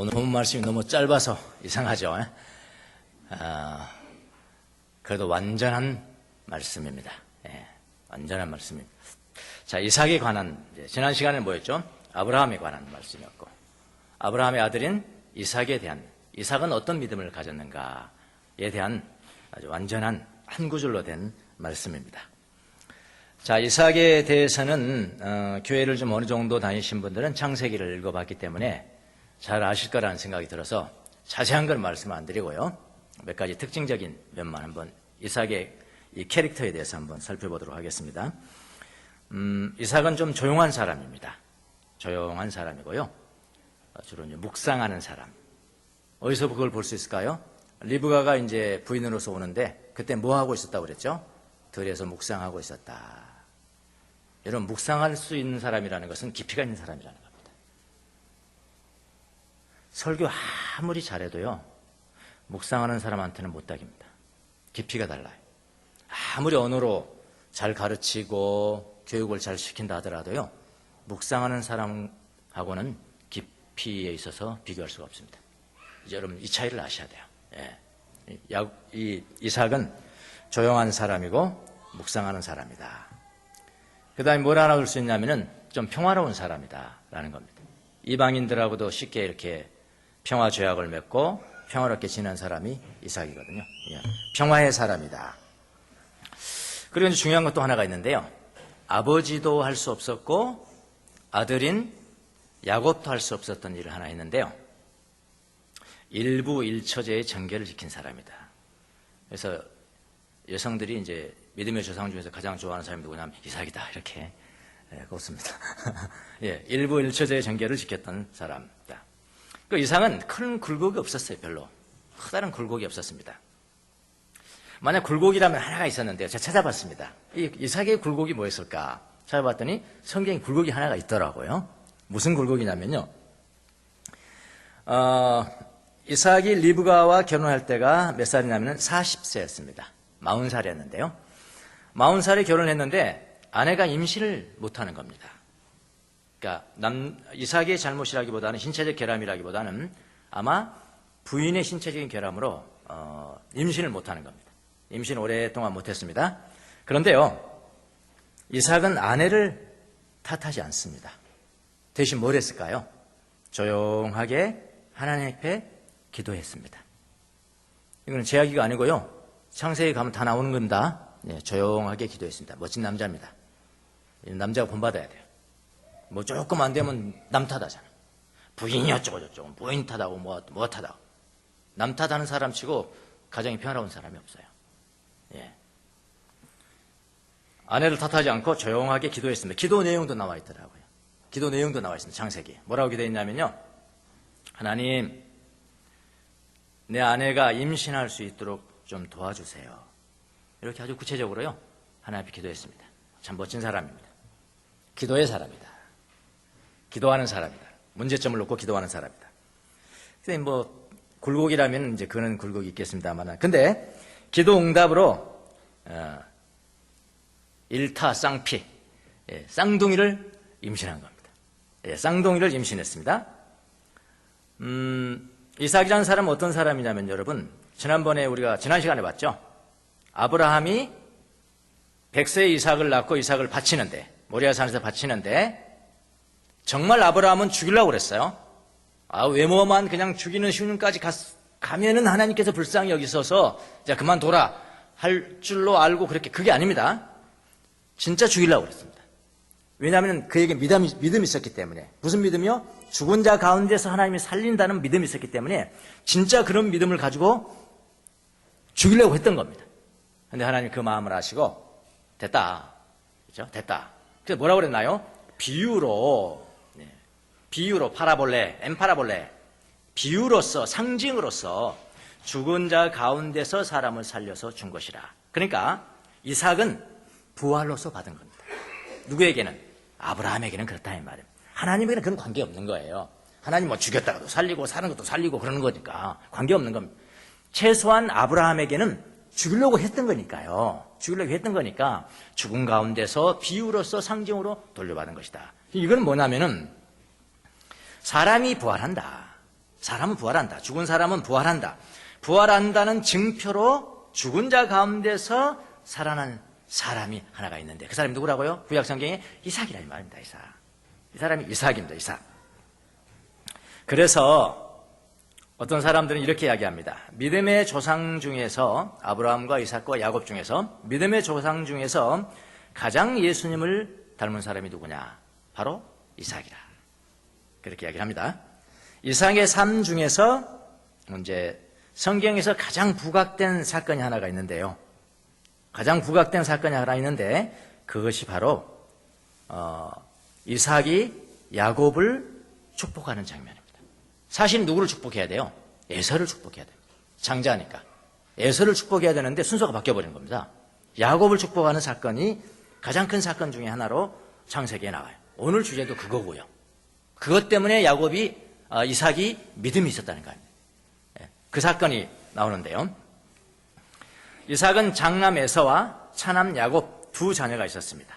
오늘 본 말씀이 너무 짧아서 이상하죠. 그래도 완전한 말씀입니다. 완전한 말씀입니다. 자, 이삭에 관한, 지난 시간에 뭐였죠? 아브라함에 관한 말씀이었고, 아브라함의 아들인 이삭에 대한, 이삭은 어떤 믿음을 가졌는가에 대한 아주 완전한 한 구절로 된 말씀입니다. 자, 이삭에 대해서는 교회를 좀 어느 정도 다니신 분들은 창세기를 읽어봤기 때문에 잘 아실 거라는 생각이 들어서 자세한 걸 말씀 안 드리고요. 몇 가지 특징적인 면만 한번 이삭의 이 캐릭터에 대해서 한번 살펴보도록 하겠습니다. 이삭은 좀 조용한 사람입니다. 조용한 사람이고요. 주로 이제 묵상하는 사람. 어디서 그걸 볼 수 있을까요? 리브가가 이제 부인으로서 오는데 그때 뭐 하고 있었다고 그랬죠? 들에서 묵상하고 있었다. 여러분, 묵상할 수 있는 사람이라는 것은 깊이가 있는 사람이라는 겁니다. 설교 아무리 잘해도요, 묵상하는 사람한테는 못 딱입니다. 깊이가 달라요. 아무리 언어로 잘 가르치고 교육을 잘 시킨다 하더라도요, 묵상하는 사람하고는 깊이에 있어서 비교할 수가 없습니다. 이제 여러분, 이 차이를 아셔야 돼요. 이 이삭은 조용한 사람이고 묵상하는 사람이다. 그 다음에 뭘 알아볼 수 있냐면은 좀 평화로운 사람이다 라는 겁니다. 이방인들하고도 쉽게 이렇게 평화 조약을 맺고 평화롭게 지낸 사람이 이삭이거든요. 평화의 사람이다. 그리고 이제 중요한 것도 하나가 있는데요. 아버지도 할 수 없었고 아들인 야곱도 할 수 없었던 일을 하나 했는데요. 일부일처제의 정계를 지킨 사람이다. 그래서 여성들이 이제 믿음의 조상 중에서 가장 좋아하는 사람이 누구냐면 이삭이다 이렇게 꼽습니다. 일부일처제의 정계를 지켰던 사람이다. 그 이삭은 큰 굴곡이 없었어요. 별로 커다란 굴곡이 없었습니다. 만약 굴곡이라면 하나가 있었는데요. 제가 찾아봤습니다. 이 이삭의 굴곡이 뭐였을까 찾아봤더니 성경에 굴곡이 하나가 있더라고요. 무슨 굴곡이냐면요. 이삭이 리브가와 결혼할 때가 몇 살이냐면 40세였습니다. 40살이었는데요. 40살에 결혼했는데 아내가 임신을 못하는 겁니다. 그러니까 이삭의 잘못이라기보다는 신체적 결함이라기보다는 아마 부인의 신체적인 결함으로 임신을 못하는 겁니다. 임신 오랫동안 못했습니다. 그런데요, 이삭은 아내를 탓하지 않습니다. 대신 뭘 했을까요? 조용하게 하나님 앞에 기도했습니다. 이거는 제 이야기가 아니고요. 창세기 가면 다 나오는 겁니다. 조용하게 기도했습니다. 멋진 남자입니다. 남자가 본받아야 돼요. 뭐 조금 안 되면 남 탓하잖아. 부인이 어쩌고 저쩌고, 부인 탓하고 뭐 탓하고. 남 탓하는 사람 치고 가정이 평화로운 사람이 없어요. 아내를 탓하지 않고 조용하게 기도했습니다. 기도 내용도 나와 있더라고요. 기도 내용도 나와 있습니다. 창세기. 뭐라고 기도했냐면요. 하나님, 내 아내가 임신할 수 있도록 좀 도와주세요. 이렇게 아주 구체적으로요. 하나님 앞에 기도했습니다. 참 멋진 사람입니다. 기도의 사람이다. 기도하는 사람이다. 문제점을 놓고 기도하는 사람이다. 근데 뭐 굴곡이라면 이제 그는 굴곡이 있겠습니다만, 근데 기도 응답으로 일타쌍피, 쌍둥이를 임신한 겁니다. 쌍둥이를 임신했습니다. 이삭이라는 사람은 어떤 사람이냐면 여러분, 지난번에 우리가 지난 시간에 봤죠. 아브라함이 100세의 이삭을 낳고 이삭을 바치는데, 모리아산에서 바치는데 정말 아브라함은 죽이려고 그랬어요. 외모만 그냥 죽이는 수준까지 가면은 하나님께서 불쌍히 여기셔서 자 그만둬라 할 줄로 알고 그게 아닙니다. 진짜 죽이려고 그랬습니다. 왜냐하면 그에게 믿음이 있었기 때문에. 무슨 믿음이요? 죽은 자 가운데서 하나님이 살린다는 믿음이 있었기 때문에 진짜 그런 믿음을 가지고 죽이려고 했던 겁니다. 그런데 하나님이 그 마음을 아시고 됐다. 그렇죠? 됐다. 그래서 뭐라고 그랬나요? 비유로 파라볼레, 엠파라볼레, 비유로서, 상징으로서 죽은 자 가운데서 사람을 살려서 준 것이라. 그러니까 이삭은 부활로서 받은 겁니다. 누구에게는? 아브라함에게는 그렇다 이 말이에요. 하나님에게는 그런 관계 없는 거예요. 하나님 뭐 죽였다가도 살리고 사는 것도 살리고 그러는 거니까 관계 없는 겁니다. 최소한 아브라함에게는 죽이려고 했던 거니까요. 죽이려고 했던 거니까 죽은 가운데서 비유로서 상징으로 돌려받은 것이다. 이건 뭐냐면은 사람이 부활한다. 사람은 부활한다. 죽은 사람은 부활한다. 부활한다는 증표로 죽은 자 가운데서 살아난 사람이 하나가 있는데 그 사람이 누구라고요? 구약 성경에 이삭이라 이 말입니다. 이삭. 이 사람이 이삭입니다. 이삭. 그래서 어떤 사람들은 이렇게 이야기합니다. 믿음의 조상 중에서 아브라함과 이삭과 야곱 중에서 믿음의 조상 중에서 가장 예수님을 닮은 사람이 누구냐? 바로 이삭이라. 그렇게 이야기를 합니다. 이삭의 삶 중에서 이제 성경에서 가장 부각된 사건이 하나가 있는데요. 가장 부각된 사건이 하나 있는데 그것이 바로 이삭이 야곱을 축복하는 장면입니다. 사실 누구를 축복해야 돼요? 에서를 축복해야 됩니다. 장자니까. 에서를 축복해야 되는데 순서가 바뀌어버린 겁니다. 야곱을 축복하는 사건이 가장 큰 사건 중에 하나로 창세기에 나와요. 오늘 주제도 그거고요. 그것 때문에 이삭이 믿음이 있었다는 거 아닙니까? 그 사건이 나오는데요. 이삭은 장남 에서와 차남 야곱 두 자녀가 있었습니다.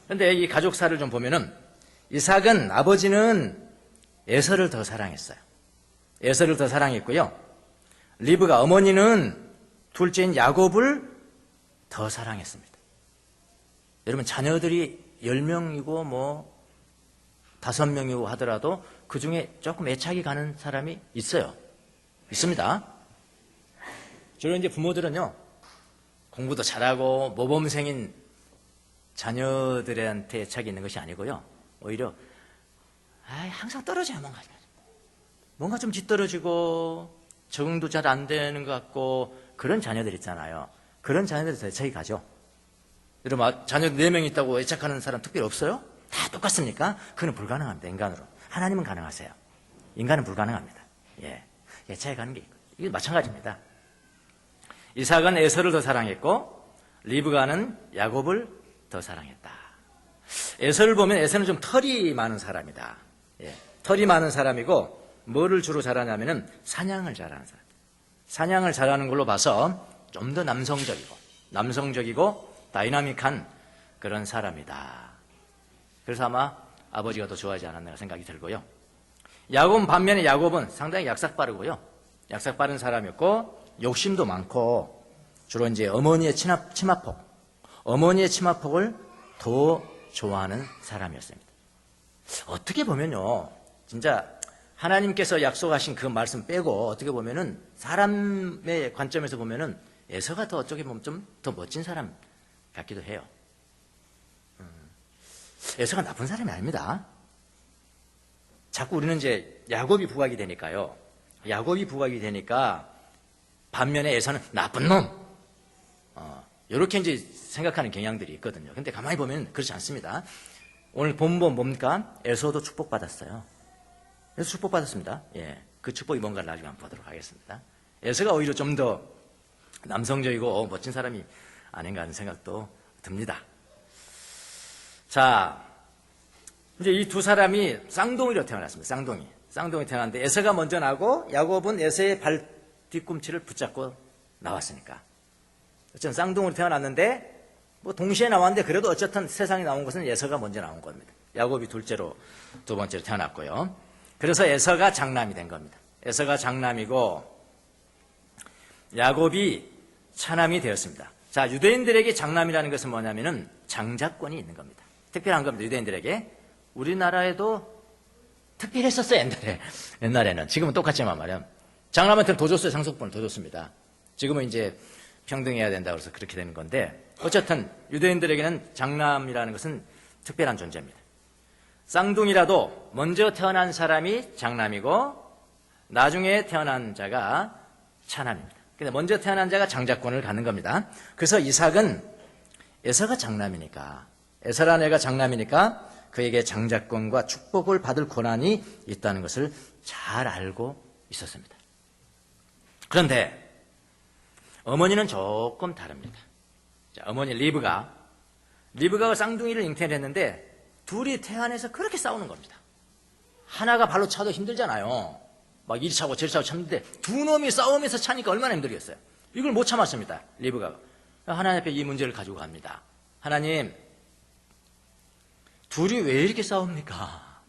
그런데 이 가족사를 좀 보면은 이삭은 아버지는 에서를 더 사랑했어요. 에서를 더 사랑했고요. 리브가 어머니는 둘째인 야곱을 더 사랑했습니다. 여러분 자녀들이 10명이고 5명이고 하더라도 그 중에 조금 애착이 가는 사람이 있어요. 있습니다. 주로 이제 부모들은요, 공부도 잘하고 모범생인 자녀들한테 애착이 있는 것이 아니고요. 오히려, 항상 떨어져요, 뭔가 좀 뒤떨어지고, 적응도 잘 안 되는 것 같고, 그런 자녀들 있잖아요. 그런 자녀들한테 애착이 가죠. 여러분, 자녀 4명 있다고 애착하는 사람 특별히 없어요? 다 똑같습니까? 그건 불가능합니다, 인간으로. 하나님은 가능하세요. 인간은 불가능합니다. 예. 애착이 가는 게 있고. 이게 마찬가지입니다. 이삭은 에서를 더 사랑했고, 리브가는 야곱을 더 사랑했다. 에서를 보면 에서는 좀 털이 많은 사람이다. 예. 털이 많은 사람이고, 뭐를 주로 잘하냐면은 사냥을 잘하는 사람. 사냥을 잘하는 걸로 봐서 좀 더 남성적이고, 다이나믹한 그런 사람이다. 그래서 아마 아버지가 더 좋아하지 않았나 생각이 들고요. 반면에 야곱은 상당히 약삭 빠르고요. 약삭 빠른 사람이었고, 욕심도 많고, 주로 이제 어머니의 치마폭을 더 좋아하는 사람이었습니다. 어떻게 보면요, 진짜 하나님께서 약속하신 그 말씀 빼고 어떻게 보면은 사람의 관점에서 보면은 에서가 더 어떻게 보면 좀 더 멋진 사람 같기도 해요. 에서가 나쁜 사람이 아닙니다. 자꾸 우리는 이제 야곱이 부각이 되니까요. 야곱이 부각이 되니까 반면에 에서는 나쁜 놈. 이렇게 이제 생각하는 경향들이 있거든요. 근데 가만히 보면 그렇지 않습니다. 오늘 본문 뭡니까? 에서도 축복받았어요. 에서 축복받았습니다. 예. 그 축복이 뭔가를 나중에 한번 보도록 하겠습니다. 에서가 오히려 좀 더 남성적이고 멋진 사람이 아닌가 하는 생각도 듭니다. 자, 이제 이 두 사람이 쌍둥이로 태어났습니다. 쌍둥이 태어났는데 에서가 먼저 나고 야곱은 에서의 발 뒤꿈치를 붙잡고 나왔으니까. 어쨌든 쌍둥이로 태어났는데 동시에 나왔는데 그래도 어쨌든 세상에 나온 것은 에서가 먼저 나온 겁니다. 야곱이 두 번째로 태어났고요. 그래서 에서가 장남이 된 겁니다. 에서가 장남이고 야곱이 차남이 되었습니다. 자, 유대인들에게 장남이라는 것은 뭐냐면은 장자권이 있는 겁니다. 특별한 겁니다. 유대인들에게. 우리나라에도 특별했었어요. 옛날에는. 지금은 똑같지만 말이야. 장남한테는 더 줬어요. 상속권을 더 줬습니다. 지금은 이제 평등해야 된다고 해서 그렇게 되는 건데 어쨌든 유대인들에게는 장남이라는 것은 특별한 존재입니다. 쌍둥이라도 먼저 태어난 사람이 장남이고 나중에 태어난 자가 차남입니다. 근데 먼저 태어난 자가 장자권을 갖는 겁니다. 그래서 이삭은 에서가 장남이니까, 에서라는 애가 장남이니까 그에게 장자권과 축복을 받을 권한이 있다는 것을 잘 알고 있었습니다. 그런데 어머니는 조금 다릅니다. 자, 어머니 리브가 쌍둥이를 잉태를 했는데 둘이 태안에서 그렇게 싸우는 겁니다. 하나가 발로 차도 힘들잖아요. 막 이리 차고 저리 차고 참는데 두 놈이 싸우면서 차니까 얼마나 힘들겠어요. 이걸 못 참았습니다. 리브가. 하나님 앞에 이 문제를 가지고 갑니다. 하나님, 둘이 왜 이렇게 싸웁니까?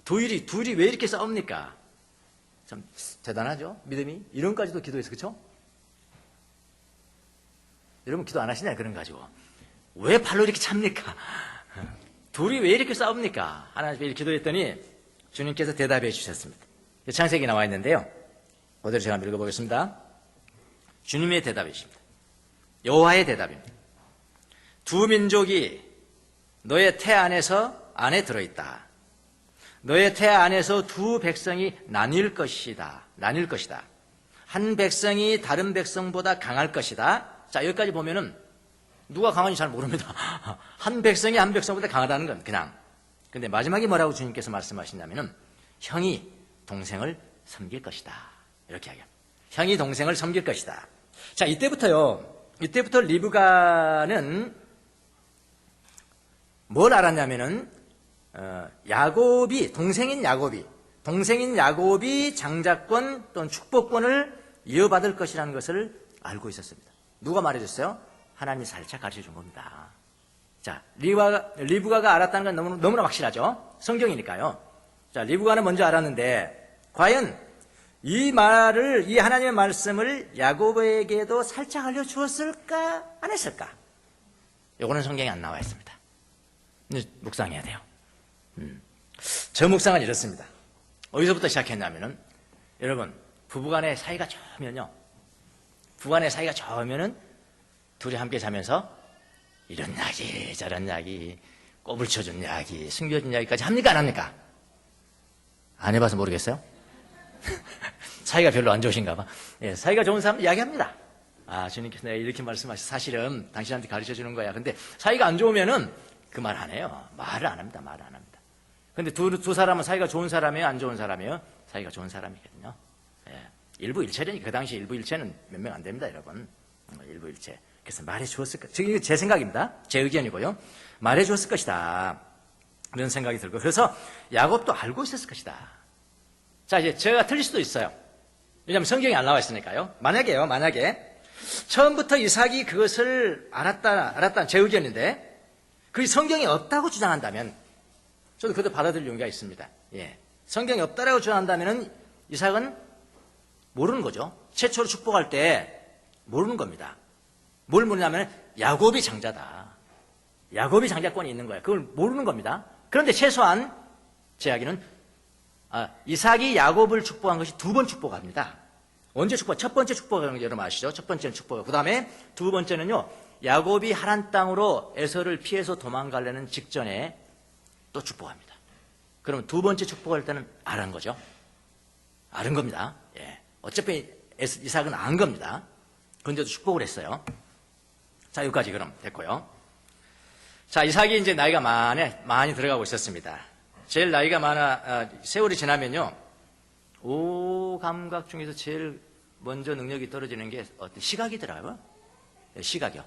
둘이 왜 이렇게 싸웁니까? 참 대단하죠? 믿음이. 이런까지도 기도해서, 그쵸? 여러분 기도 안 하시냐, 그런 가지고. 왜 팔로 이렇게 찹니까? 둘이 왜 이렇게 싸웁니까? 하나님 이렇게 기도했더니 주님께서 대답해 주셨습니다. 창세기 나와 있는데요. 그대로 제가 한번 읽어보겠습니다. 주님의 대답이십니다. 여호와의 대답입니다. 두 민족이 너의 태 안에 들어있다. 너의 태 안에서 두 백성이 나뉠 것이다. 한 백성이 다른 백성보다 강할 것이다. 자, 여기까지 보면은 누가 강한지 잘 모릅니다. 한 백성이 한 백성보다 강하다는 건 그냥. 근데 마지막에 뭐라고 주님께서 말씀하시냐면은 형이 동생을 섬길 것이다. 이렇게 하게. 형이 동생을 섬길 것이다. 자, 이때부터 리브가는 뭘 알았냐면은 동생인 야곱이 장자권 또는 축복권을 이어받을 것이라는 것을 알고 있었습니다. 누가 말해줬어요? 하나님이 살짝 가르쳐 준 겁니다. 자, 리브가가 알았다는 건 너무나 확실하죠? 성경이니까요. 자, 리브가는 먼저 알았는데, 과연 이 하나님의 말씀을 야곱에게도 살짝 알려주었을까? 안 했을까? 요거는 성경에 안 나와 있습니다. 묵상해야 돼요. 저 묵상은 이렇습니다. 어디서부터 시작했냐면은, 여러분, 부부간의 사이가 좋으면은, 둘이 함께 자면서, 이런 이야기, 저런 이야기, 꼽을 쳐준 이야기, 숨겨진 이야기까지 합니까? 안 합니까? 안 해봐서 모르겠어요? 사이가 별로 안 좋으신가 봐. 예, 사이가 좋은 사람 이야기합니다. 아, 주님께서 내가 이렇게 말씀하셔서 사실은 당신한테 가르쳐 주는 거야. 근데 사이가 안 좋으면은 그 말 안 해요. 말을 안 합니다. 근데 두 사람은 사이가 좋은 사람이에요? 안 좋은 사람이에요? 사이가 좋은 사람이거든요. 예, 일부일체라니까. 그 당시 일부일체는 몇 명 안 됩니다, 여러분. 일부일체. 그래서 말해 주었을 것이다. 이게 제 생각입니다. 제 의견이고요. 말해 주었을 것이다. 이런 생각이 들고. 그래서 야곱도 알고 있었을 것이다. 자, 이제 제가 틀릴 수도 있어요. 왜냐하면 성경이 안 나와 있으니까요. 만약에 처음부터 이삭이 그것을 알았다는 제 의견인데 그 성경이 없다고 주장한다면 저도 그것도 받아들일 용기가 있습니다. 예. 성경이 없다라고 주장한다면 이삭은 모르는 거죠. 최초로 축복할 때 모르는 겁니다. 뭘 모르냐면 야곱이 장자다. 야곱이 장자권이 있는 거예요. 그걸 모르는 겁니다. 그런데 최소한 제 이야기는 이삭이 야곱을 축복한 것이 두 번 축복합니다. 언제 축복? 첫 번째 축복하는 거 여러분 아시죠? 첫 번째는 축복하고 그 다음에 두 번째는요. 야곱이 하란 땅으로 에서를 피해서 도망가려는 직전에 또 축복합니다. 그러면 두 번째 축복할 때는 알은 거죠. 알은 겁니다. 예. 어차피 이삭은 안 겁니다. 그런데도 축복을 했어요. 자, 여기까지 그럼 됐고요. 자, 이삭이 이제 나이가 많이 들어가고 있었습니다. 제일 나이가 세월이 지나면요. 오감각 중에서 제일 먼저 능력이 떨어지는 게 어떤 시각이더라고요. 네, 시각이요.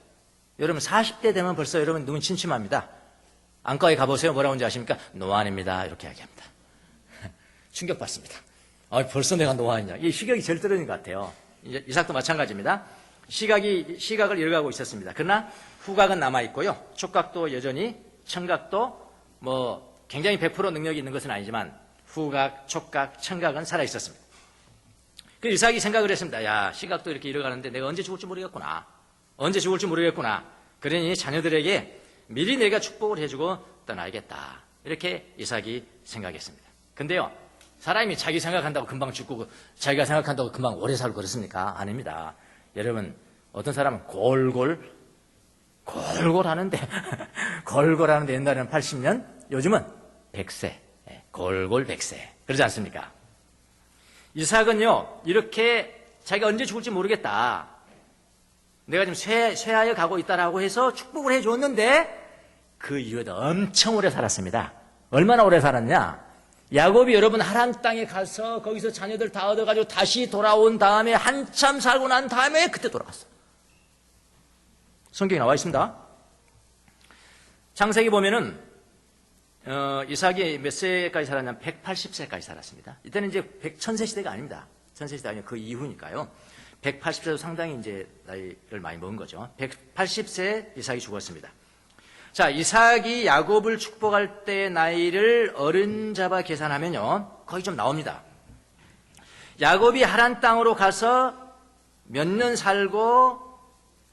여러분 40대 되면 벌써 여러분 눈 침침합니다. 안과에 가보세요. 뭐라고 아십니까? 노안입니다. 이렇게 이야기합니다. 충격받습니다. 벌써 내가 노안이냐. 이 시각이 제일 떨어지는 것 같아요. 이삭도 마찬가지입니다. 시각을 잃어가고 있었습니다. 그러나 후각은 남아있고요. 촉각도 여전히, 청각도 굉장히 100% 능력이 있는 것은 아니지만 후각, 촉각, 청각은 살아있었습니다. 그래서 이삭이 생각을 했습니다. 야, 시각도 이렇게 잃어가는데 내가 언제 죽을지 모르겠구나. 그러니 자녀들에게 미리 내가 축복을 해주고 떠나야겠다. 이렇게 이삭이 생각했습니다. 근데요, 사람이 자기 생각한다고 금방 죽고 자기가 생각한다고 금방 오래 살고 그렇습니까? 아닙니다. 여러분, 어떤 사람은 골골 하는데 옛날에는 80년, 요즘은 100세. 골골 100세. 그러지 않습니까? 이삭은요, 이렇게 자기가 언제 죽을지 모르겠다. 내가 지금 쇠하여 가고 있다라고 해서 축복을 해줬는데 그 이후에도 엄청 오래 살았습니다. 얼마나 오래 살았냐? 야곱이 여러분 하란 땅에 가서 거기서 자녀들 다 얻어가지고 다시 돌아온 다음에 한참 살고 난 다음에 그때 돌아갔어. 성경에 나와 있습니다. 창세기 보면은 이삭이 몇 세까지 살았냐면 180세까지 살았습니다. 이때는 이제 1000세 시대가 아닙니다. 1000세 시대가 아니고 그 이후니까요. 180세도 상당히 이제 나이를 많이 먹은 거죠. 180세에 이삭이 죽었습니다. 자, 이삭이 야곱을 축복할 때 나이를 어른 잡아 계산하면요. 거의 좀 나옵니다. 야곱이 하란 땅으로 가서 몇 년 살고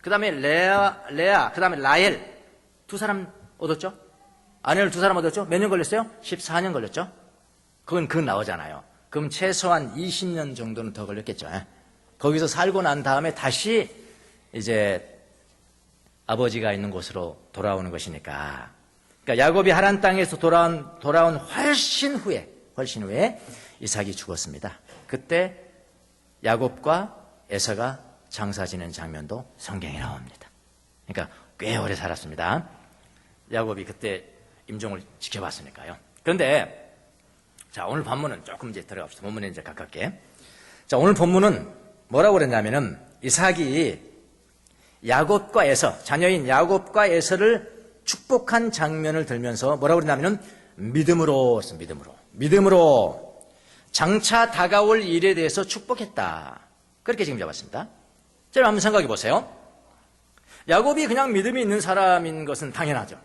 그 다음에 레아, 그 다음에 라헬 두 사람 얻었죠? 아내를 두 사람 얻었죠? 몇 년 걸렸어요? 14년 걸렸죠? 그건 나오잖아요. 그럼 최소한 20년 정도는 더 걸렸겠죠. 거기서 살고 난 다음에 다시 이제 아버지가 있는 곳으로 돌아오는 것이니까. 그러니까 야곱이 하란 땅에서 돌아온 훨씬 후에 이삭이 죽었습니다. 그때 야곱과 에서가 장사 지낸 장면도 성경에 나옵니다. 그러니까 꽤 오래 살았습니다. 야곱이 그때 임종을 지켜봤으니까요. 그런데 자, 오늘 본문은 조금 이제 들어갑시다. 본문에 이제 가깝게. 자, 오늘 본문은 뭐라고 그랬냐면은 이삭이 야곱과 에서, 자녀인 야곱과 에서를 축복한 장면을 들면서 뭐라고 그랬냐면은 믿음으로 장차 다가올 일에 대해서 축복했다. 그렇게 지금 잡았습니다. 자, 한번 생각해 보세요. 야곱이 그냥 믿음이 있는 사람인 것은 당연하죠.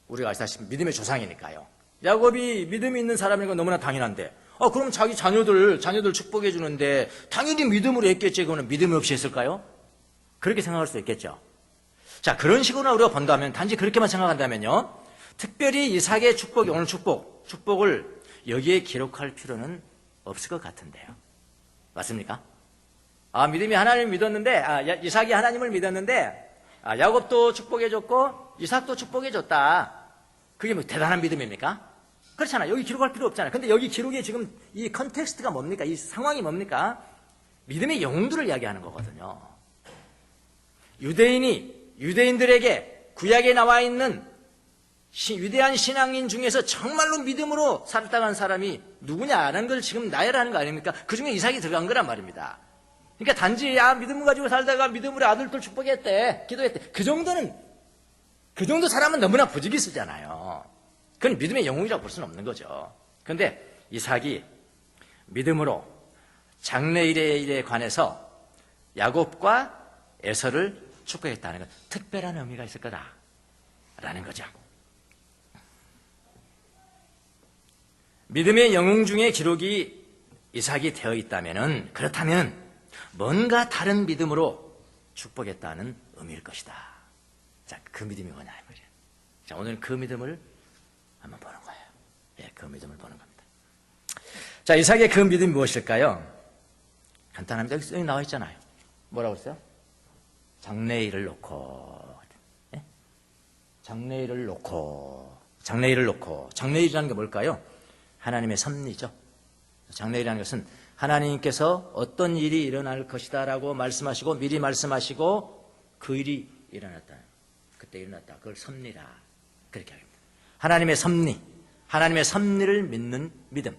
우리가 아시다시피 믿음의 조상이니까요. 야곱이 믿음이 있는 사람인 건 너무나 당연한데, 그럼 자기 자녀들 축복해 주는데 당연히 믿음으로 했겠지. 그거는 믿음이 없이 했을까요? 그렇게 생각할 수 있겠죠. 자, 그런 식으로 우리가 본다면, 단지 그렇게만 생각한다면요, 특별히 이삭의 축복이, 오늘 축복을 여기에 기록할 필요는 없을 것 같은데요. 맞습니까? 믿음이 하나님을 믿었는데, 이삭이 하나님을 믿었는데, 야곱도 축복해줬고, 이삭도 축복해줬다. 그게 뭐 대단한 믿음입니까? 그렇잖아요. 여기 기록할 필요 없잖아요. 근데 여기 기록에 지금 이 컨텍스트가 뭡니까? 이 상황이 뭡니까? 믿음의 영웅들을 이야기하는 거거든요. 유대인들에게 구약에 나와 있는 위대한 신앙인 중에서 정말로 믿음으로 살아간 사람이 누구냐라는 걸 지금 나열하는 거 아닙니까? 그 중에 이삭이 들어간 거란 말입니다. 그러니까 단지 믿음을 가지고 살다가 믿음으로 아들들 축복했대, 기도했대. 그 정도 사람은 너무나 부지기수잖아요. 그건 믿음의 영웅이라고 볼 수는 없는 거죠. 그런데 이삭이 믿음으로 장래일에 관해서 야곱과 에서를 축복했다는 건 특별한 의미가 있을 거다라는 거죠. 믿음의 영웅 중에 기록이 이삭이 되어 있다면은, 그렇다면 뭔가 다른 믿음으로 축복했다는 의미일 것이다. 자, 그 믿음이 뭐냐 이 말이에요. 자, 오늘 그 믿음을 한번 보는 거예요. 예, 그 믿음을 보는 겁니다. 자, 이삭의 그 믿음이 무엇일까요? 간단합니다. 여기 나와 있잖아요. 뭐라고 했어요? 장래일을 놓고, 예? 장래일을 놓고, 장래일이라는 게 뭘까요? 하나님의 섭리죠. 장래일이라는 것은 하나님께서 어떤 일이 일어날 것이다라고 말씀하시고, 미리 말씀하시고, 그 일이 일어났다. 그때 일어났다. 그걸 섭리라. 그렇게 합니다. 하나님의 섭리를 믿는 믿음.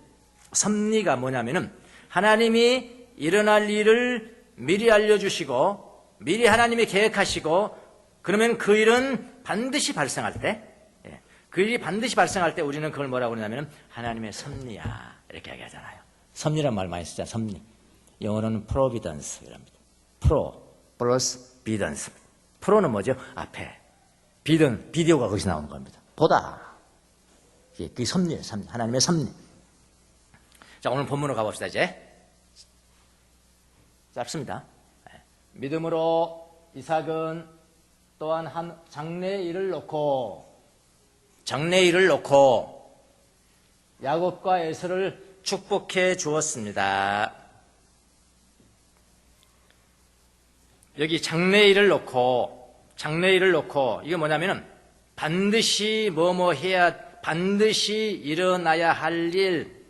섭리가 뭐냐면은 하나님이 일어날 일을 미리 알려주시고, 미리 하나님이 계획하시고, 그러면 그 일은 반드시 발생할 때, 그 일이 반드시 발생할 때 우리는 그걸 뭐라고 그러냐면 하나님의 섭리야, 이렇게 얘기하잖아요. 섭리란 말 많이 쓰잖아요. 섭리. 영어로는 providence랍니다. pro 플러스 bidence. pro는 뭐죠? 앞에. 비디오가 거기서 나오는 겁니다. 보다. 그게 섭리예요. 섭리. 하나님의 섭리. 자, 오늘 본문으로 가봅시다. 이제 짧습니다. 믿음으로 이삭은 또한 한 장래일을 놓고 야곱과 에서를 축복해 주었습니다. 여기 장래일을 놓고 이게 뭐냐면은 반드시 반드시 일어나야 할 일,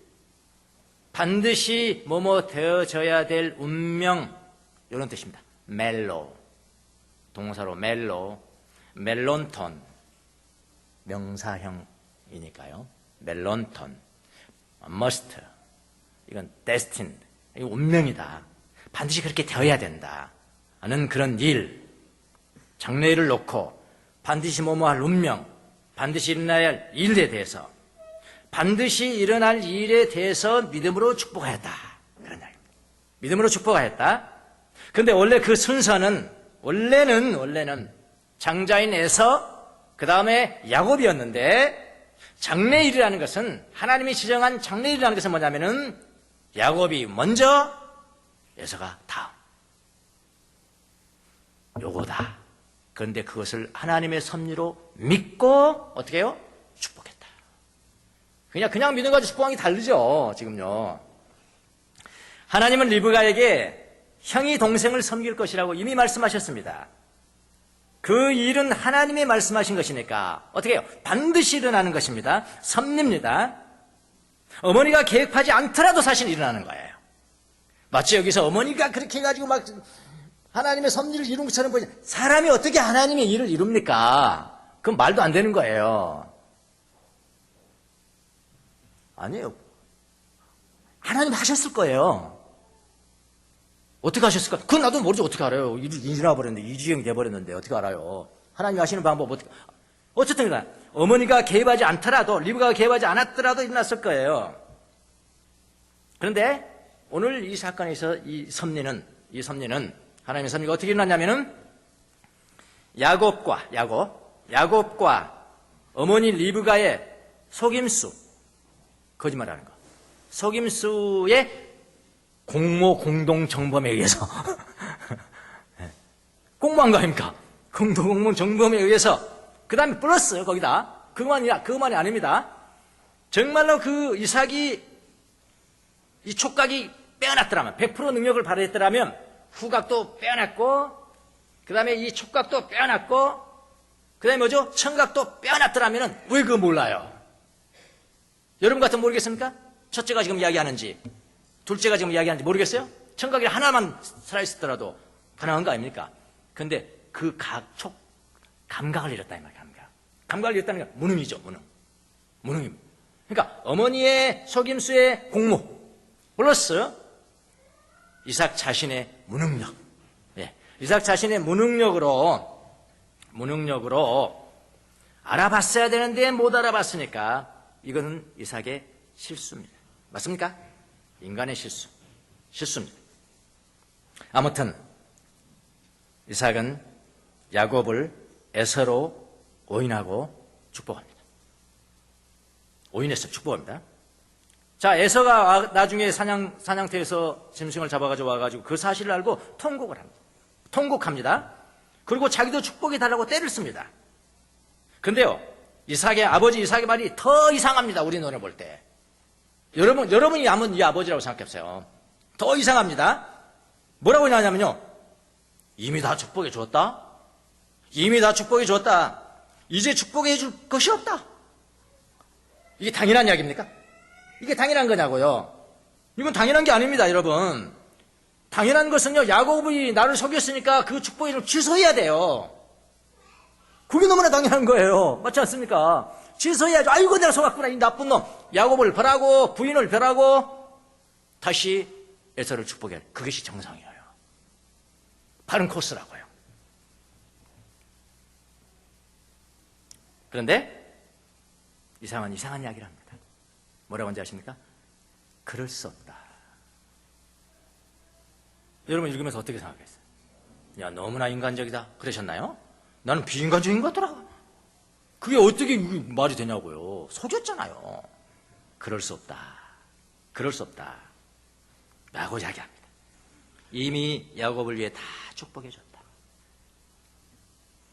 반드시 되어져야 될 운명, 이런 뜻입니다. 동사로 멜론톤, 명사형이니까요. 멜론톤, must, 이건 destined, 이거 운명이다. 반드시 그렇게 되어야 된다 하는 그런 일, 장래일을 놓고 반드시 할 운명, 반드시 일어나야 할 일에 대해서, 반드시 일어날 일에 대해서 믿음으로 축복하였다. 그런 이야기입니다. 믿음으로 축복하였다. 그런데 원래 그 순서는 원래는 장자인 에서, 그 다음에 야곱이었는데, 장래일이라는 것은, 하나님이 지정한 장래일이라는 것은 뭐냐면은 야곱이 먼저, 에서가 다음. 요거다. 그런데 그것을 하나님의 섭리로 믿고 어떻게 해요? 축복했다. 그냥 믿는 가지고 축복한 게 다르죠. 지금요. 하나님은 리브가에게 형이 동생을 섬길 것이라고 이미 말씀하셨습니다. 그 일은 하나님이 말씀하신 것이니까 어떻게 해요? 반드시 일어나는 것입니다. 섭리입니다. 어머니가 계획하지 않더라도 사실 일어나는 거예요. 마치 여기서 어머니가 그렇게 해가지고 막 하나님의 섭리를 이룬 것처럼 보이지, 사람이 어떻게 하나님의 일을 이룹니까? 그건 말도 안 되는 거예요. 아니에요. 하나님 하셨을 거예요. 어떻게 하셨을까? 그건 나도 모르지. 어떻게 알아요? 일이 나버렸는데, 이주영이 돼버렸는데 어떻게 알아요? 하나님이 하시는 방법 어떻게? 어쨌든 어머니가 개입하지 않더라도, 리브가가 개입하지 않았더라도 일어났을 거예요. 그런데 오늘 이 사건에서 이 섭리는 하나님의 섭리가 어떻게 일어났냐면은 야곱과 어머니 리브가의 속임수, 거짓말하는 거, 속임수의 공모 공동 정범에 의해서 공모한 거 아닙니까? 공동 공모 정범에 의해서 그 다음에 플러스 거기다 그것만이 아닙니다. 정말로 그 이삭이 이 촉각이 빼어났더라면 100% 능력을 발휘했더라면 후각도 빼어났고 그 다음에 이 촉각도 빼어났고 그 다음에 뭐죠? 청각도 빼어났더라면 왜 그거 몰라요? 여러분 같으면 모르겠습니까? 첫째가 지금 이야기하는지 둘째가 지금 이야기하는지 모르겠어요? 청각이 하나만 살아있었더라도 가능한 거 아닙니까? 근데 그 감각을 잃었다 이 말이야. 감각을 잃었다는 게 무능이죠. 무능입니다. 그러니까 어머니의 속임수의 공모 플러스 이삭 자신의 무능력. 이삭 자신의 무능력으로 알아봤어야 되는데 못 알아봤으니까 이거는 이삭의 실수입니다. 맞습니까? 인간의 실수입니다. 아무튼 이삭은 야곱을 에서로 오인하고 축복합니다. 오인해서 축복합니다. 자, 에서가 나중에 사냥터에서 짐승을 잡아가지고 와가지고 그 사실을 알고 통곡합니다. 그리고 자기도 축복이 달라고 때를 씁니다. 근데요, 아버지 이삭의 말이 더 이상합니다. 우리 눈에 볼 때. 여러분이 한번 이 아버지라고 생각해보세요. 더 이상합니다. 뭐라고 하냐면요, 이미 다 축복해 줬다. 이제 축복해 줄 것이 없다. 이게 당연한 이야기입니까? 이게 당연한 거냐고요. 이건 당연한 게 아닙니다, 여러분. 당연한 것은요, 야곱이 나를 속였으니까 그 축복을 취소해야 돼요. 그게 너무나 당연한 거예요. 맞지 않습니까? 취소해야죠. 아이고, 내가 속았구나, 이 나쁜 놈. 야곱을 벌하고 부인을 벌하고 다시 에서를 축복해야 돼. 그것이 정상이에요. 바른 코스라고요. 그런데 이상한 이야기를 합니다. 뭐라고 하는지 아십니까? 그럴 수 없다. 여러분 읽으면서 어떻게 생각했어요? 야, 너무나 인간적이다. 그러셨나요? 나는 비인간적인 것 같더라. 그게 어떻게 말이 되냐고요. 속였잖아요. 그럴 수 없다. 라고 이야기합니다. 이미 야곱을 위해 다 축복해줬다.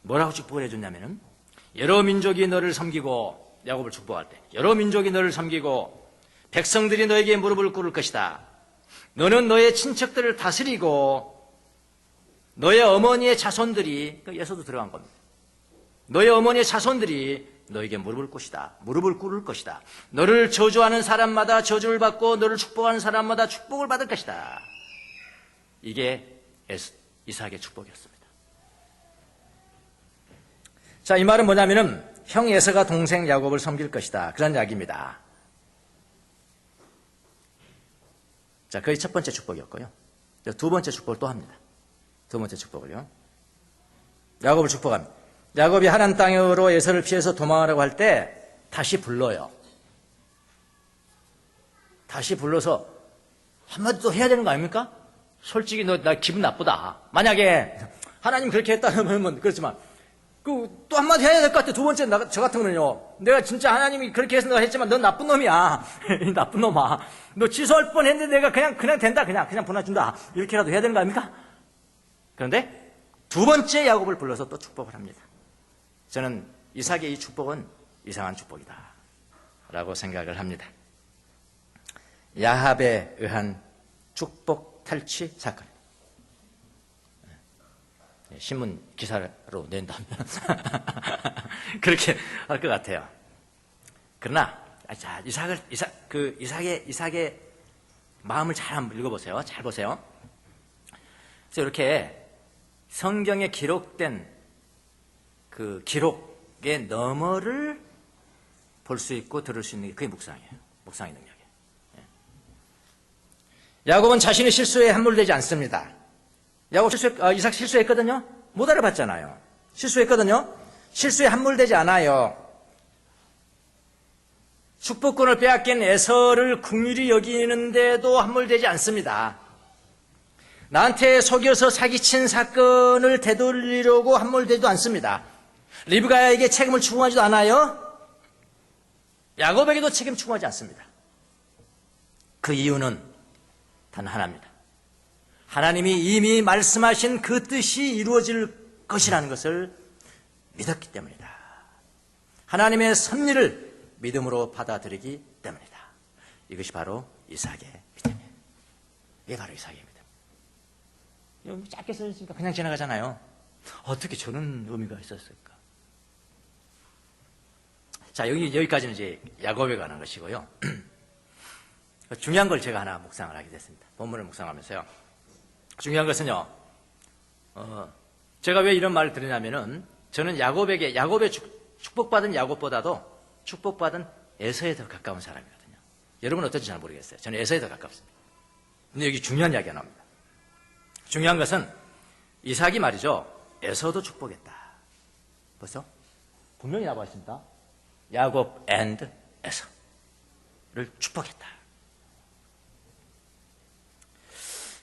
뭐라고 축복을 해줬냐면은 여러 민족이 너를 섬기고, 야곱을 축복할 때 여러 민족이 너를 섬기고 백성들이 너에게 무릎을 꿇을 것이다. 너는 너의 친척들을 다스리고 너의 어머니의 자손들이, 예서도 들어간 겁니다. 너의 어머니의 자손들이 너에게 무릎을 꿇을 것이다. 너를 저주하는 사람마다 저주를 받고 너를 축복하는 사람마다 축복을 받을 것이다. 이게 이삭의 축복이었습니다. 자, 이 말은 뭐냐면은 형 에서가 동생 야곱을 섬길 것이다. 그런 이야기입니다. 자, 그게 첫 번째 축복이었고요. 두 번째 축복을 또 합니다. 두 번째 축복을요. 야곱을 축복합니다. 야곱이 하란 땅으로 에서를 피해서 도망하려고 할 때 다시 불러요. 다시 불러서 한마디 또 해야 되는 거 아닙니까? 솔직히 나 기분 나쁘다. 만약에 하나님 그렇게 했다면 그렇지만 또 한마디 해야 될 것 같아. 두 번째, 저 같은 거는요. 내가 진짜 하나님이 그렇게 해서 내가 했지만 넌 나쁜 놈이야. 이 나쁜 놈아. 너 취소할 뻔 했는데 내가 그냥 된다. 그냥 보내준다. 이렇게라도 해야 되는 거 아닙니까? 그런데 두 번째 야곱을 불러서 또 축복을 합니다. 저는 이삭의 이 축복은 이상한 축복이다. 라고 생각을 합니다. 야합에 의한 축복 탈취 사건. 신문 기사로 낸다면 그렇게 할 것 같아요. 그러나 자, 이삭의 마음을 잘 한번 읽어보세요. 잘 보세요. 그래서 이렇게 성경에 기록된 그 기록의 너머를 볼 수 있고 들을 수 있는 게 그게 묵상이에요. 묵상의 능력이에요. 야곱은 자신의 실수에 함몰되지 않습니다. 이삭 실수했거든요? 못 알아봤잖아요. 실수했거든요? 실수에 함몰되지 않아요. 축복권을 빼앗긴 에서를 긍휼히 여기는데도 함몰되지 않습니다. 나한테 속여서 사기친 사건을 되돌리려고 함몰되지도 않습니다. 리브가에게 책임을 추궁하지도 않아요. 야곱에게도 책임 추궁하지 않습니다. 그 이유는 단 하나입니다. 하나님이 이미 말씀하신 그 뜻이 이루어질 것이라는 것을 믿었기 때문이다. 하나님의 섭리를 믿음으로 받아들이기 때문이다. 이것이 바로 이삭의 믿음이에요. 이게 바로 이삭의 믿음. 여기 짧게 써있으니까 그냥 지나가잖아요. 어떻게 저런 의미가 있었을까? 자, 여기까지는 이제 야곱에 관한 것이고요. 중요한 걸 제가 하나 묵상을 하게 됐습니다. 본문을 묵상하면서요. 중요한 것은요, 제가 왜 이런 말을 드리냐면은, 저는 야곱의 축복받은 야곱보다도 축복받은 에서에 더 가까운 사람이거든요. 여러분 어떨지 잘 모르겠어요. 저는 에서에 더 가깝습니다. 근데 여기 중요한 이야기가 나옵니다. 중요한 것은 이삭이 말이죠, 에서도 축복했다. 벌써? 분명히 나와 있습니다. 야곱 and 에서를 축복했다.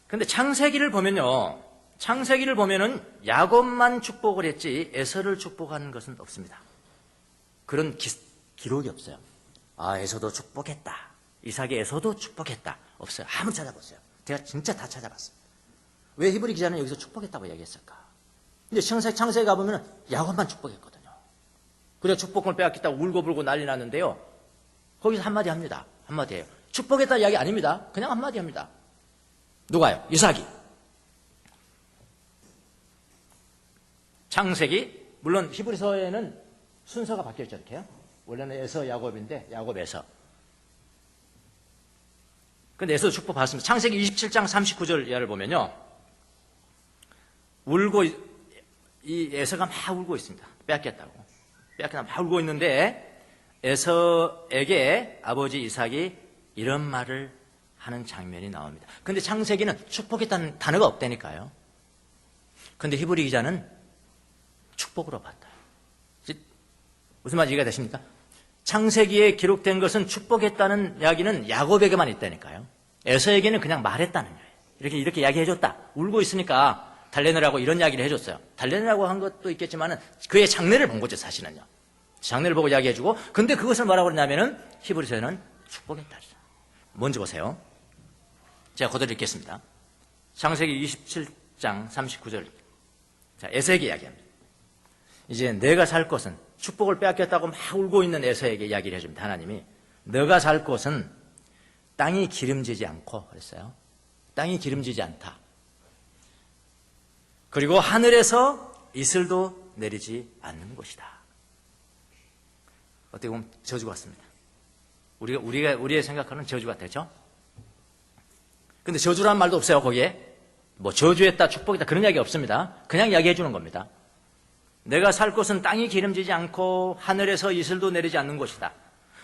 근데 창세기를 보면요, 창세기를 보면은 야곱만 축복을 했지 에서를 축복하는 것은 없습니다. 그런 기록이 없어요. 아, 에서도 축복했다. 이삭이 에서도 축복했다. 없어요. 한번 찾아보세요. 제가 진짜 다 찾아봤어요. 왜 히브리 기자는 여기서 축복했다고 얘기했을까? 근데 창세기 가보면 야곱만 축복했거든요. 그래 축복권을 빼앗겼다고 울고불고 난리 났는데요. 거기서 한마디 합니다. 한마디 해요. 축복했다 이야기 아닙니다. 그냥 한마디 합니다. 누가요? 이삭이. 창세기, 물론 히브리서에는 순서가 바뀌었죠, 이렇게요. 원래는 에서 야곱인데 야곱 에서. 근데 에서도 축복받았습니다. 창세기 27장 39절 이하를 보면요, 울고 이 에서가 막 울고 있습니다. 빼앗겼다고. 빼앗겼다고 막 울고 있는데 에서에게 아버지 이삭이 이런 말을 하는 장면이 나옵니다. 근데 창세기는 축복했다는 단어가 없다니까요. 근데 히브리 기자는 축복으로 봤다. 무슨 말인지 이해가 되십니까? 창세기에 기록된 것은 축복했다는 이야기는 야곱에게만 있다니까요. 에서에게는 그냥 말했다는 거예요. 이렇게 이야기해줬다. 울고 있으니까 달래느라고 이런 이야기를 해줬어요. 달래느라고 한 것도 있겠지만은 그의 장래를 본 거죠, 사실은요. 장래를 보고 이야기해주고, 근데 그것을 뭐라고 그러냐면은 히브리서에는 축복했다. 먼저 보세요. 제가 그대로 읽겠습니다. 창세기 27장 39절. 자, 에서에게 이야기합니다. 이제 내가 살 곳은, 축복을 빼앗겼다고 막 울고 있는 에서에게 이야기를 해줍니다. 하나님이 너가 살 곳은 땅이 기름지지 않고 그랬어요. 땅이 기름지지 않다. 그리고 하늘에서 이슬도 내리지 않는 곳이다. 어떻게 보면 저주 같습니다. 우리의 생각하는 저주 같았죠? 근데 저주라는 말도 없어요, 거기에. 뭐 저주했다, 축복했다 그런 이야기 없습니다. 그냥 이야기해 주는 겁니다. 내가 살 곳은 땅이 기름지지 않고 하늘에서 이슬도 내리지 않는 곳이다.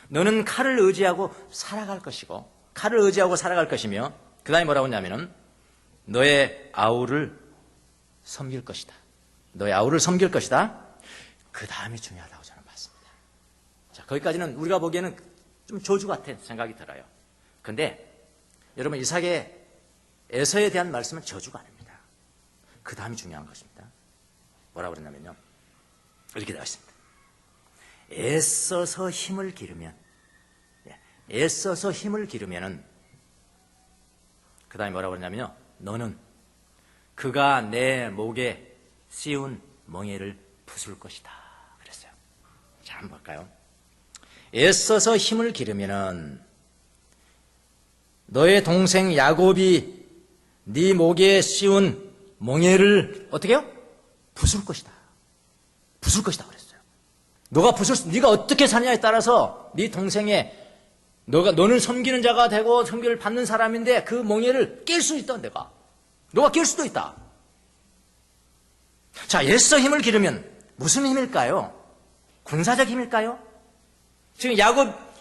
너는 칼을 의지하고 살아갈 것이고, 칼을 의지하고 살아갈 것이며, 그 다음에 뭐라고 했냐면은 너의 아우를 섬길 것이다. 너의 아우를 섬길 것이다. 그 다음이 중요하다고 저는 봤습니다. 자, 거기까지는 우리가 보기에는 좀 저주 같은 생각이 들어요. 근데 여러분, 이삭의 에서에 대한 말씀은 저주가 아닙니다. 그 다음이 중요한 것입니다. 뭐라고 그랬냐면요, 이렇게 되어 있습니다. 애써서 힘을 기르면, 애써서 힘을 기르면은, 그 다음에 뭐라고 그러냐면요. 너는 그가 내 목에 씌운 멍에를 부술 것이다. 그랬어요. 자, 한번 볼까요? 애써서 힘을 기르면은, 너의 동생 야곱이 네 목에 씌운 멍에를 어떻게 해요? 부술 것이다. 부술 것이다 그랬어요. 네가 어떻게 사느냐에 따라서 네 동생의 너는 섬기는 자가 되고 섬기를 받는 사람인데 그 멍에를 깰 수 있다. 너가 깰 수도 있다. 자, 애써 힘을 기르면 무슨 힘일까요? 군사적 힘일까요? 지금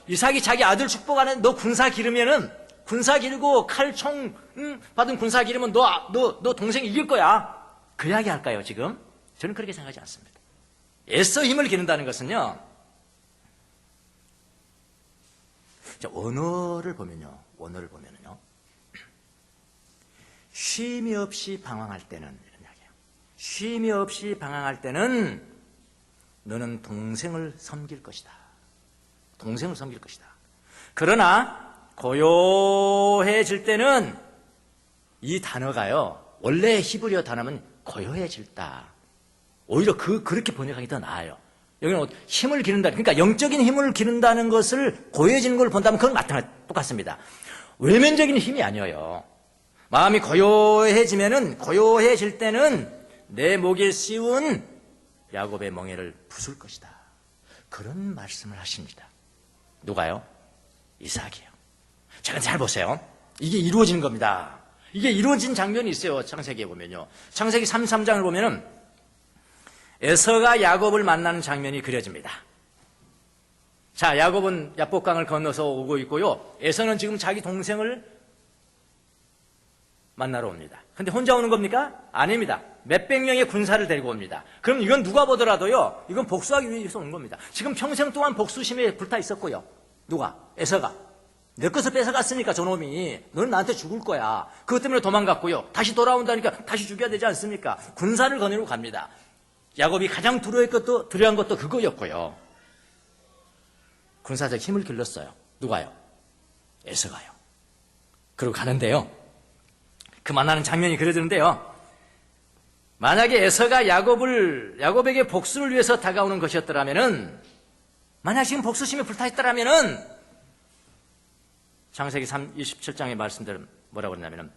이삭이 자기 아들 축복하는 너 군사 기르면은 군사 기르고 칼총 받은 군사 기르면 너 동생 이길 거야. 그 이야기 할까요, 지금? 저는 그렇게 생각하지 않습니다. 애써 힘을 기른다는 것은요, 언어를 보면요, 쉼이 없이 방황할 때는, 이런 이야기예요. 쉼이 없이 방황할 때는 너는 동생을 섬길 것이다. 동생을 섬길 것이다. 그러나 고요해질 때는 이 단어가요, 원래 히브리어 단어는 고요해질다. 오히려 그렇게 번역하기 더 나아요. 여기는 힘을 기른다. 그러니까 영적인 힘을 기른다는 것을 고요해지는 걸 본다면 그건 똑같습니다. 외면적인 힘이 아니에요. 마음이 고요해질 때는 내 목에 씌운 야곱의 멍에를 부술 것이다. 그런 말씀을 하십니다. 누가요? 이삭이에요. 자, 잘 보세요. 이게 이루어지는 겁니다. 이게 이루어진 장면이 있어요. 창세기에 보면요. 창세기 33장을 보면은 에서가 야곱을 만나는 장면이 그려집니다. 자, 야곱은 야복강을 건너서 오고 있고요. 에서는 지금 자기 동생을 만나러 옵니다. 근데 혼자 오는 겁니까? 아닙니다. 몇백 명의 군사를 데리고 옵니다. 그럼 이건 누가 보더라도요, 이건 복수하기 위해서 온 겁니다. 지금 평생 동안 복수심에 불타 있었고요. 누가? 에서가. 내 것을 뺏어갔으니까 저놈이 너는 나한테 죽을 거야. 그것 때문에 도망갔고요. 다시 돌아온다니까 다시 죽여야 되지 않습니까? 군사를 거느리고 갑니다. 야곱이 가장 두려워한 것도 그거였고요. 군사적 힘을 길렀어요. 누가요? 에서가요. 그리고 가는데요, 그 만나는 장면이 그려지는데요, 만약에 에서가 야곱에게 복수를 위해서 다가오는 것이었더라면은, 만약 지금 복수심에 불타있더라면은, 창세기 27장의 말씀대로 뭐라고 그러냐면은,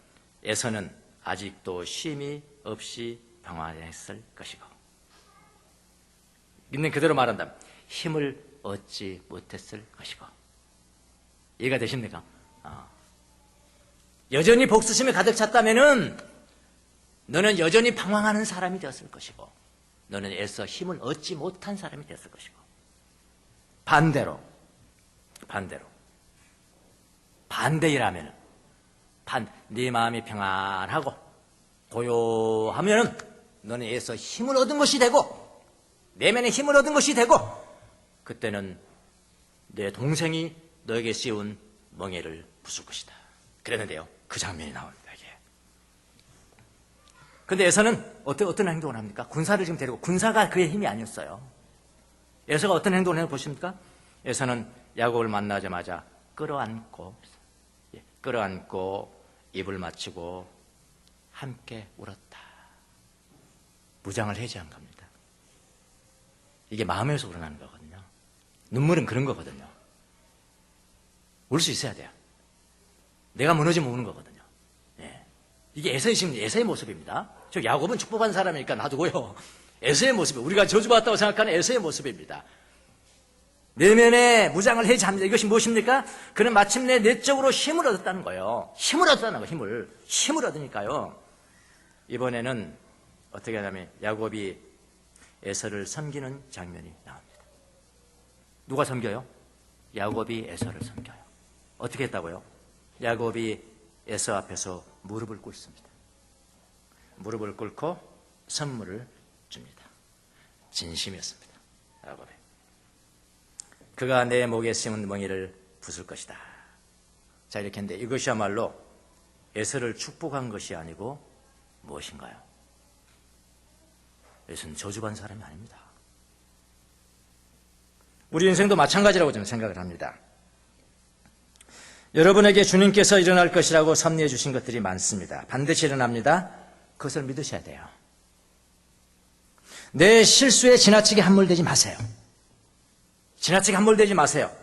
에서는 아직도 쉼이 없이 방황했을 것이고, 있는 그대로 말한다면 힘을 얻지 못했을 것이고. 이해가 되십니까? 여전히 복수심에 가득 찼다면은 너는 여전히 방황하는 사람이 되었을 것이고, 너는 애써 힘을 얻지 못한 사람이 되었을 것이고, 반대이라면은, 네 마음이 평안하고 고요하면은 너는 애써 힘을 얻은 것이 되고, 내면에 힘을 얻은 것이 되고, 그때는 내 동생이 너에게 씌운 멍에를 부술 것이다. 그랬는데요, 그 장면이 나옵니다. 이게. 근데 에서는 어떤 행동을 합니까? 군사를 지금 데리고, 군사가 그의 힘이 아니었어요. 에서가 어떤 행동을 해 보십니까? 에서는 야곱을 만나자마자 끌어안고 입을 맞추고 함께 울었다. 무장을 해제한 겁니다. 이게 마음에서 우러나는 거거든요. 눈물은 그런 거거든요. 울 수 있어야 돼요. 내가 무너지면 우는 거거든요. 예. 이게 에서의 모습입니다. 저 야곱은 축복한 사람이니까 놔두고요. 에서의 모습이, 우리가 저주받았다고 생각하는 에서의 모습입니다. 내면에 무장을 해제합니다. 이것이 무엇입니까? 그는 마침내 내적으로 힘을 얻었다는 거예요. 힘을 얻으니까요. 이번에는 어떻게 하냐면 야곱이 에서를 섬기는 장면이 나옵니다. 누가 섬겨요? 야곱이 에서를 섬겨요. 어떻게 했다고요? 야곱이 에서 앞에서 무릎을 꿇습니다. 무릎을 꿇고 선물을 줍니다. 진심이었습니다. 야곱이. 그가 내 목에 심은 멍에를 부술 것이다. 자, 이렇게 했는데 이것이야말로 에서를 축복한 것이 아니고 무엇인가요? 에서는 저주받은 사람이 아닙니다. 우리 인생도 마찬가지라고 저는 생각을 합니다. 여러분에게 주님께서 일어날 것이라고 섭리해 주신 것들이 많습니다. 반드시 일어납니다. 그것을 믿으셔야 돼요. 내 실수에 지나치게 함몰되지 마세요. 지나치게 함몰되지 마세요.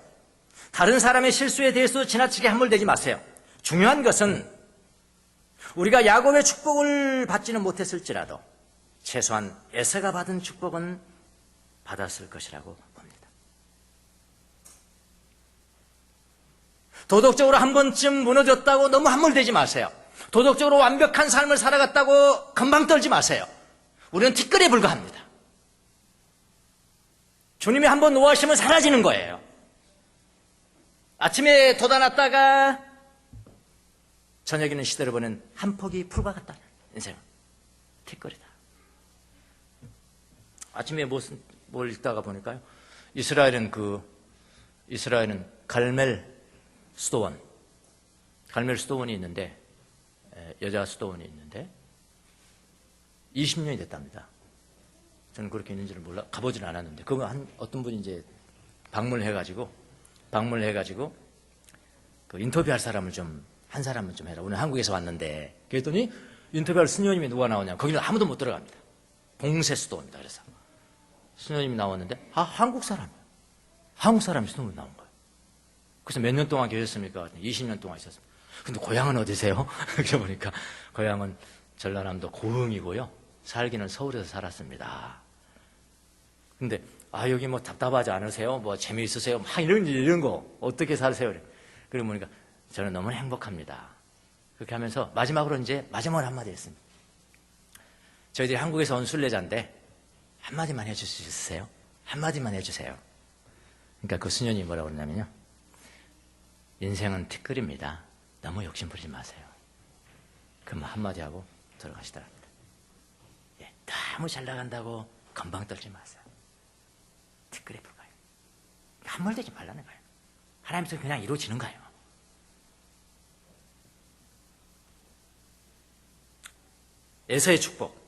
다른 사람의 실수에 대해서 지나치게 함몰되지 마세요. 중요한 것은 우리가 야곱의 축복을 받지는 못했을지라도 최소한 에서가 받은 축복은 받았을 것이라고 봅니다. 도덕적으로 한 번쯤 무너졌다고 너무 함몰되지 마세요. 도덕적으로 완벽한 삶을 살아갔다고 금방 떨지 마세요. 우리는 티끌에 불과합니다. 주님이 한번 노하시면 사라지는 거예요. 아침에 돋아났다가 저녁에는 시대를 보는 한 폭이 풀과 같다. 인생은 티끌이다. 아침에 뭘 읽다가 보니까요, 이스라엘은 갈멜 수도원이 있는데, 여자 수도원이 있는데 20년이 됐답니다. 저는 그렇게 있는지를 가보지는 않았는데, 그거 어떤 분이 이제 방문해가지고 그 인터뷰할 사람을 한 사람은 좀 해라. 오늘 한국에서 왔는데. 그랬더니 인터뷰할 스님이 누가 나오냐. 거기는 아무도 못 들어갑니다. 봉쇄 수도입니다. 그래서 스님이 나왔는데, 한국 사람이 스님이 나온 거예요. 그래서 몇 년 동안 계셨습니까? 20년 동안 있었습니다. 근데 고향은 어디세요? 그래 보니까 고향은 전라남도 고흥이고요. 살기는 서울에서 살았습니다. 근데 여기 뭐 답답하지 않으세요? 뭐 재미있으세요? 막 이런 거 어떻게 사세요? 그래 보니까 저는 너무 행복합니다. 그렇게 하면서 마지막으로 한마디 했습니다. 저희들이 한국에서 온 순례자인데 한마디만 해줄 수 있으세요? 한마디만 해주세요. 그러니까 그 수녀님이 뭐라고 그러냐면요, 인생은 티끌입니다. 너무 욕심 부리지 마세요. 그럼 한마디 하고 들어가시더랍니다. 너무 잘 나간다고 금방 떨지 마세요. 티끌에 불과해요. 함몰되지 말라는 거예요. 하나님께서 그냥 이루어지는 거예요. 에서의 축복.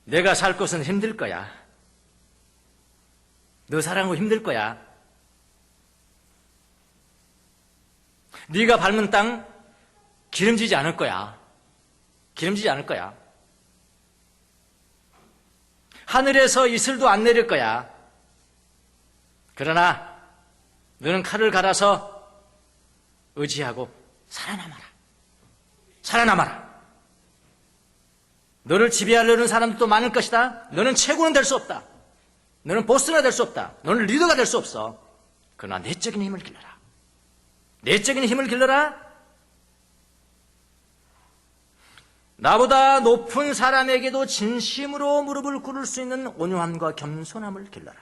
내가 살 것은 힘들 거야. 너 사랑하고 힘들 거야. 네가 밟는 땅 기름지지 않을 거야. 기름지지 않을 거야. 하늘에서 이슬도 안 내릴 거야. 그러나 너는 칼을 갈아서 의지하고 살아남아라. 살아남아라. 너를 지배하려는 사람들도 많을 것이다. 너는 최고는 될 수 없다. 너는 보스가 될 수 없다. 너는 리더가 될 수 없어. 그러나 내적인 힘을 길러라. 내적인 힘을 길러라. 나보다 높은 사람에게도 진심으로 무릎을 꿇을 수 있는 온유함과 겸손함을 길러라.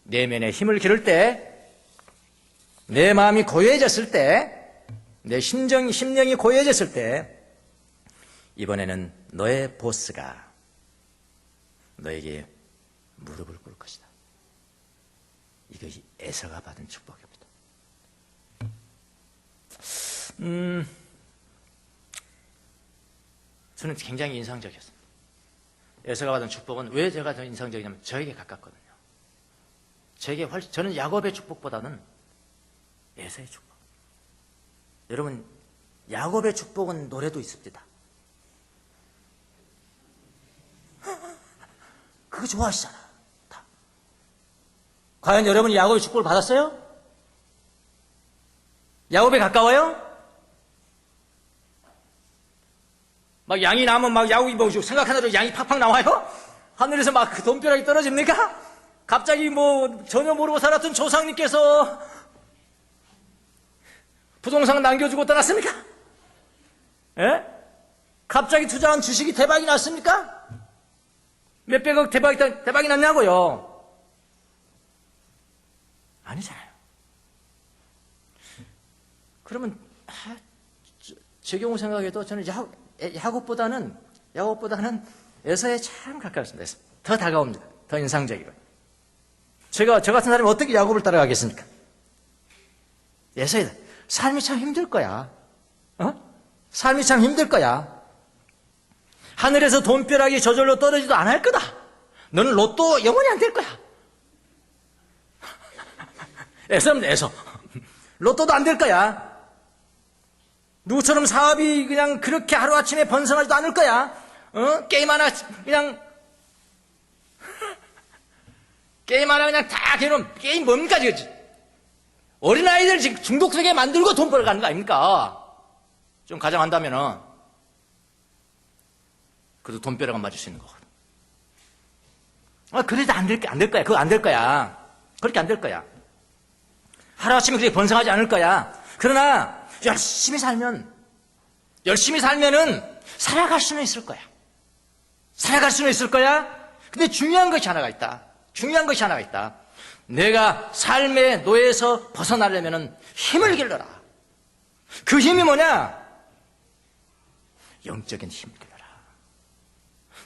내면의 힘을 기를 때, 내 마음이 고요해졌을 때, 내 심령이 고요해졌을 때, 이번에는 너의 보스가 너에게 무릎을 꿇을 것이다. 이것이 에서가 받은 축복입니다. 저는 굉장히 인상적이었습니다. 에서가 받은 축복은 왜 제가 더 인상적이냐면 저에게 가깝거든요. 저는 야곱의 축복보다는 에서의 축복. 여러분, 야곱의 축복은 노래도 있습니다. 그거 좋아하시잖아. 다. 과연 여러분이 야곱의 축복을 받았어요? 야곱에 가까워요? 막 양이 나면 막 야곱이 뭐 생각하는 양이 팍팍 나와요? 하늘에서 막 그 돈벼락이 떨어집니까? 갑자기 뭐 전혀 모르고 살았던 조상님께서 부동산 남겨주고 떠났습니까? 예? 갑자기 투자한 주식이 대박이 났습니까? 몇백억 대박이 났냐고요? 아니잖아요. 그러면 제 경우 생각해도 저는 야곱보다는 에서에 참 가까웠습니다. 더 다가옵니다. 더 인상적이고. 저 같은 사람이 어떻게 야곱을 따라가겠습니까? 에서이다. 삶이 참 힘들 거야. 삶이 참 힘들 거야. 하늘에서 돈벼락이 저절로 떨어지도 안 할 거다. 너는 로또 영원히 안 될 거야. 애서입니다, 애서. 로또도 안 될 거야. 누구처럼 사업이 그냥 그렇게 하루아침에 번성하지도 않을 거야. 게임 하나 그냥 다 해놓으면 게임 뭡니까 지금. 어린아이들 지금 중독되게 만들고 돈 벌어가는 거 아닙니까? 좀 가정한다면은 그래도 돈 벼락은 맞을 수 있는 거거든. 그래도 안 될 거야. 그거 안 될 거야. 그렇게 안 될 거야. 하루아침에 그렇게 번성하지 않을 거야. 그러나 열심히 살면은 살아갈 수는 있을 거야. 살아갈 수는 있을 거야. 근데 중요한 것이 하나가 있다. 내가 삶의 노예에서 벗어나려면은 힘을 길러라. 그 힘이 뭐냐? 영적인 힘을 길러라.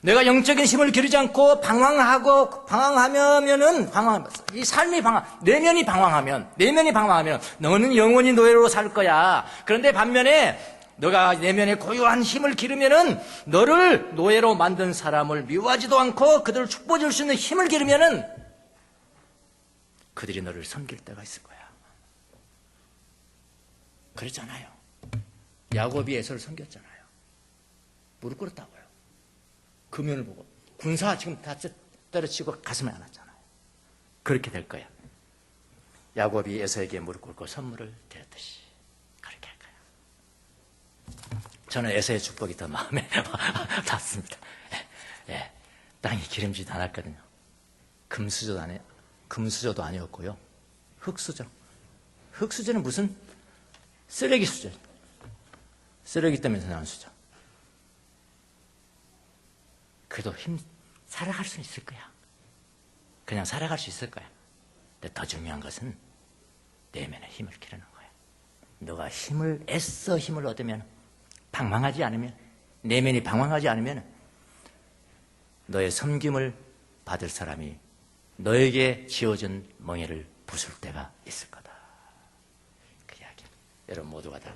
내가 영적인 힘을 기르지 않고 방황하면은 이 삶이 내면이 방황하면 너는 영원히 노예로 살 거야. 그런데 반면에 너가 내면에 고유한 힘을 기르면은 너를 노예로 만든 사람을 미워하지도 않고 그들을 축복해 줄 수 있는 힘을 기르면은 그들이 너를 섬길 때가 있을 거야. 그랬잖아요. 야곱이 에서를 섬겼잖아요. 무릎 꿇었다고요. 금연을 보고 군사 지금 다 때려치고 가슴에 안았잖아요. 그렇게 될 거야. 야곱이 에서에게 무릎 꿇고 선물을 드렸듯이 그렇게 할 거야. 저는 에서의 축복이 더 마음에 닿습니다. 예, 땅이 기름지도 않았거든요. 금수저도 아니었고요. 흙수저는 무슨 쓰레기 수저. 쓰레기 때문에 나온 수저. 그래도 살아갈 수 있을 거야. 그냥 살아갈 수 있을 거야. 근데 더 중요한 것은 내면의 힘을 기르는 거야. 너가 애써 힘을 얻으면, 방황하지 않으면, 내면이 방황하지 않으면 너의 섬김을 받을 사람이 너에게 지어준 멍에를 부술 때가 있을 거다. 그 이야기. 여러분 모두가 다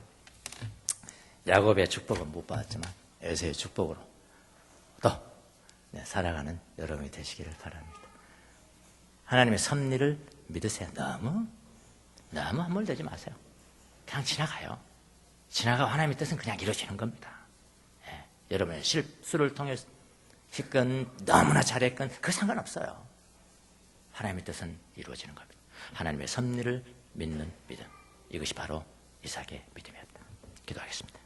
야곱의 축복은 못 받았지만 에서의 축복으로 또 살아가는 여러분이 되시기를 바랍니다. 하나님의 섭리를 믿으세요. 너무 함몰되지 마세요. 그냥 지나가요. 지나가고 하나님의 뜻은 그냥 이루어지는 겁니다. 여러분의 실수를 통해서 했건 너무나 잘했건 그 상관없어요. 하나님의 뜻은 이루어지는 겁니다. 하나님의 섭리를 믿는 믿음, 이것이 바로 이삭의 믿음이었다. 기도하겠습니다.